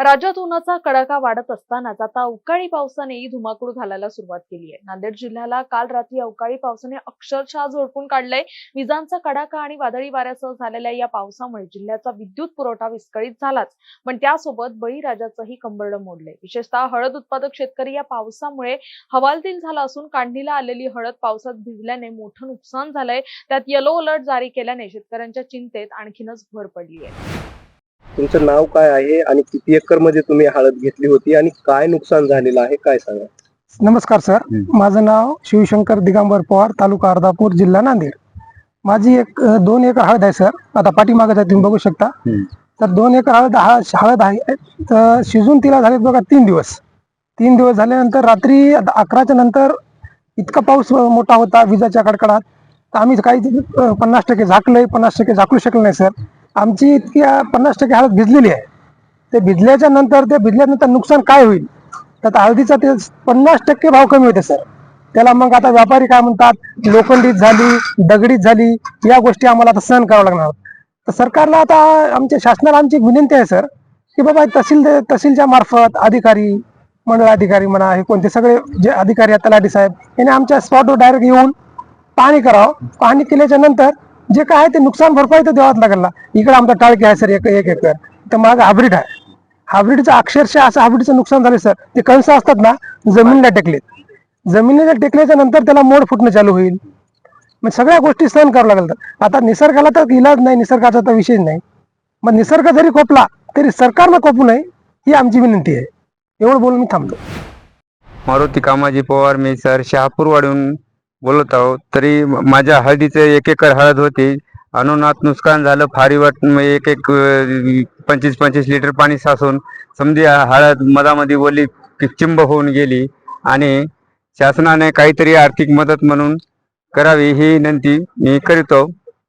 राज्यात उन्हाचा कडाका वाढत असतानाच आता अवकाळी पावसाने धुमाकूळ घालायला सुरुवात केली आहे। नांदेड जिल्ह्याला काल रात्री अवकाळी पावसाने अक्षरशः झोडपून काढलंय। विजांचा कडाका आणि वादळी वाऱ्यासह झालेल्या या पावसामुळे जिल्ह्याचा विद्युत पुरवठा विस्कळीत झालाच, पण त्यासोबत बळीराजाचंही कंबरडं मोडलंय। विशेषतः हळद उत्पादक शेतकरी या पावसामुळे हवालदिल झाला असून काढणीला आलेली हळद पावसात भिजल्याने मोठं नुकसान झालंय। त्यात येलो अलर्ट जारी केल्याने शेतकऱ्यांच्या चिंतेत आणखीनच भर पडली आहे। तुमचं नाव काय आहे आणि किती एकर मध्ये तुम्ही हळद घेतली होती आणि काय नुकसान झालेलं आहे काय सांगा? नमस्कार सर, माझं नाव शिवशंकर दिगंबर पवार, तालुका अर्धापूर, जिल्हा नांदेड। माझी 2 एकर हळद आहे सर। आता पाठीमागे तुम्ही बघू शकता। तर 2 एकर हळद आहे। तर शिजून तिला झाले बघा 3 दिवस। 3 दिवस झाल्यानंतर रात्री 11च्या नंतर इतका पाऊस मोठा होता विजाच्या कडकडात, तर आम्ही काही 50% झाकलंय, 50% झाकू शकलो नाही सर। आमची इतकी 50% हळद भिजलेली आहे। ते भिजल्यानंतर नुकसान काय होईल, तर हळदीचा ते 50% भाव कमी होते सर। त्याला मग आता व्यापारी काय म्हणतात, लोखंडीत झाली, दगडीत झाली, या गोष्टी आम्हाला आता सहन करावं लागणार। तर सरकारला आता आमच्या शासनाला आमची एक विनंती आहे सर, की बाबा तहसीलच्या मार्फत अधिकारी, मंडळ अधिकारी म्हणा, हे कोणते सगळे जे अधिकारी आहेत, तलाठी साहेब, यांनी आमच्या स्पॉटवर डायरेक्ट येऊन पाहणी करावं। पाहणी केल्याच्या नंतर जे काय आहे ते नुकसान भरपाई तर द्यावाच लागेल ना। इकडे आमचा टाळकी आहे सर, 1 एकर, तर माझं हायब्रिड आहे। हायब्रिडचं अक्षरशः असं हायब्रिडचं नुकसान झालं सर। ते कंस असतात ना, जमिनीला टेकल्याच्या नंतर त्याला मोड फुटणं चालू होईल। मग सगळ्या गोष्टी सहन करावं लागेल। आता निसर्गाला तर इलाज नाही, निसर्गाचा तर विषय नाही। मग निसर्ग जरी कोपला तरी सरकारनं कोपू नये, ही आमची विनंती आहे। एवढं बोलून मी थांबतो। मारुती कामाजी पवार, मी सर शहापूरवाडीहून बोलत आहोत। तरी माझ्या हळदीचे 1 एकर हळद होती, अनुनात नुकसान झालं। फारीवट 25-25 लिटर पाणी साचून समधी हळद मधामध्ये ओली चिंब होऊन गेली आणि शासनाने काहीतरी आर्थिक मदत म्हणून करावी ही विनंती मी करीतो।